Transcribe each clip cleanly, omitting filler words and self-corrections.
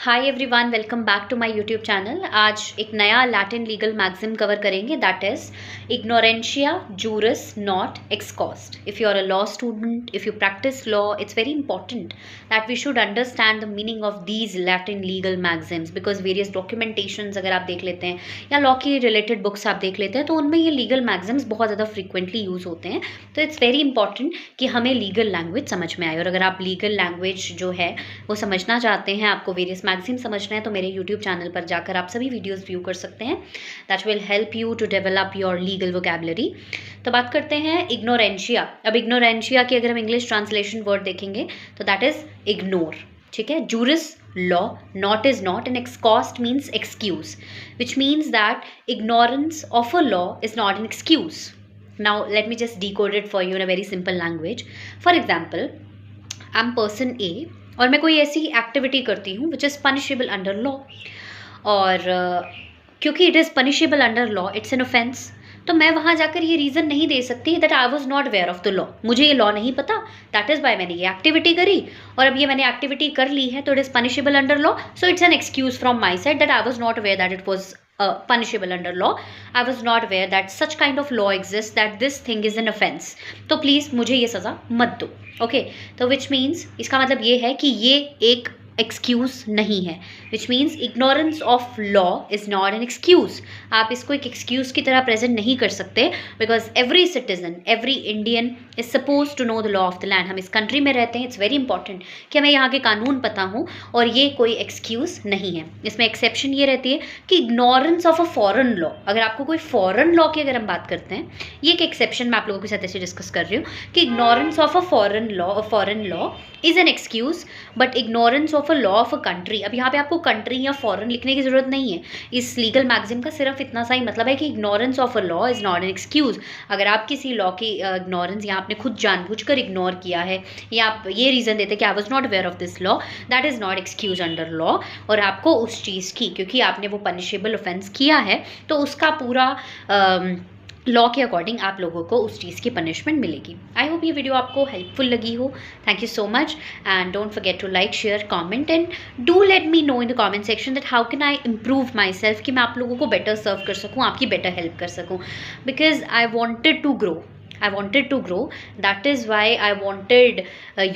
Hi everyone, welcome back to my YouTube channel. आज एक नया लैटिन लीगल मैगजिम कवर करेंगे, that is ignorantia juris not excusat. If you are a law student, if you practise law, it's very important that we should understand the meaning of these Latin legal maxims, because various documentations अगर आप देख लेते हैं या law की related books आप देख लेते हैं तो उनमें ये लीगल मैगजिम्स बहुत ज़्यादा फ्रीक्वेंटली यूज़ होते हैं। तो इट्स वेरी इंपॉर्टेंट कि हमें लीगल लैंग्वेज समझ में आए, और अगर आप लीगल लैंग्वेज जो है वो समझना चाहते हैं, आपको वेरियस मैगजीन समझना है, तो मेरे यूट्यूब चैनल पर जाकर आप सभी वीडियोस व्यू कर सकते हैं। That will help you to develop your legal vocabulary. तो बात करते हैं इग्नोरेंशिया। अब इग्नोरेंशिया की अगर हम इंग्लिश ट्रांसलेशन वर्ड देखेंगे तो दैट इज इग्नोर। ठीक है, juris law, not is not, and excost means excuse, which means that ignorance of a law is not an excuse. Now let me just decode it for you in a very simple language. For example, I'm person A और मैं कोई ऐसी activity करती हूँ which is punishable under law, और क्योंकि it is punishable under law, it's an offence, तो मैं वहाँ जाकर ये रीज़न नहीं दे सकती that I was not aware of the law, मुझे ये लॉ नहीं पता, दैट इज़ वाई मैंने ये एक्टिविटी करी, और अब ये मैंने एक्टिविटी कर ली है तो it is punishable under law, so it's an excuse from my side that I was not aware that it was punishable under law. I was not aware that such kind of law exists, that this thing is an offense. तो please मुझे ये सज़ा मत दो। Okay, तो which means इसका मतलब ये है कि ये एक एक्सक्यूज़ नहीं है, which means ignorance of law is not an excuse. आप इसको एक एक्सक्यूज़ की तरह प्रेजेंट नहीं कर सकते, because every citizen, every Indian is suppose to know the law of the land. हम इस कंट्री में रहते हैं, इट्स वेरी इंपॉर्टेंट कि हमें यहाँ के कानून पता हो, और ये कोई एक्सक्यूज़ नहीं है। इसमें एक्सेप्शन ये रहती है कि ignorance of a foreign law, अगर आपको कोई फॉरेन लॉ की अगर हम बात करते हैं, ये एक एक्सेप्शन मैं आप लोगों के साथ ऐसे डिस्कस कर रही हूँ कि ignorance of a foreign law is an excuse, but ignorance of a law of a country, अब यहाँ पे आपको कंट्री या फॉरेन लिखने की जरूरत नहीं है। इस लीगल मैगजीन का सिर्फ इतना सा ही मतलब है कि ignorance of a law is not an excuse. अगर आप किसी लॉ की इग्नोरेंस या आपने खुद जानबूझकर इग्नोर किया है, या आप ये रीज़न देते कि I was not aware of this law, that is not excuse under law, और आपको उस चीज़ की, क्योंकि आपने वो पनिशेबल ऑफेंस किया है, तो उसका पूरा लॉ के अकॉर्डिंग आप लोगों को उस चीज़ की पनिशमेंट मिलेगी। आई होप ये वीडियो आपको हेल्पफुल लगी हो। Thank you so much, and don't forget to like, share, comment, and do let me know in the comment section that how can I improve myself, कि मैं आप लोगों को better सर्व कर सकूँ, आपकी बेटर हेल्प कर सकूँ, because I wanted to grow, that is why I wanted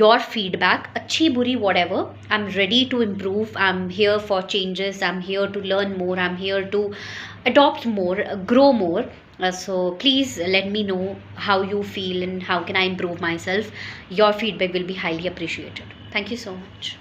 your feedback, अच्छी बुरी whatever, I'm ready to improve, I'm here for changes, I'm here to learn more, I'm here to adopt more, grow more. So please let me know how you feel and how can I improve myself. Your feedback will be highly appreciated. Thank you so much.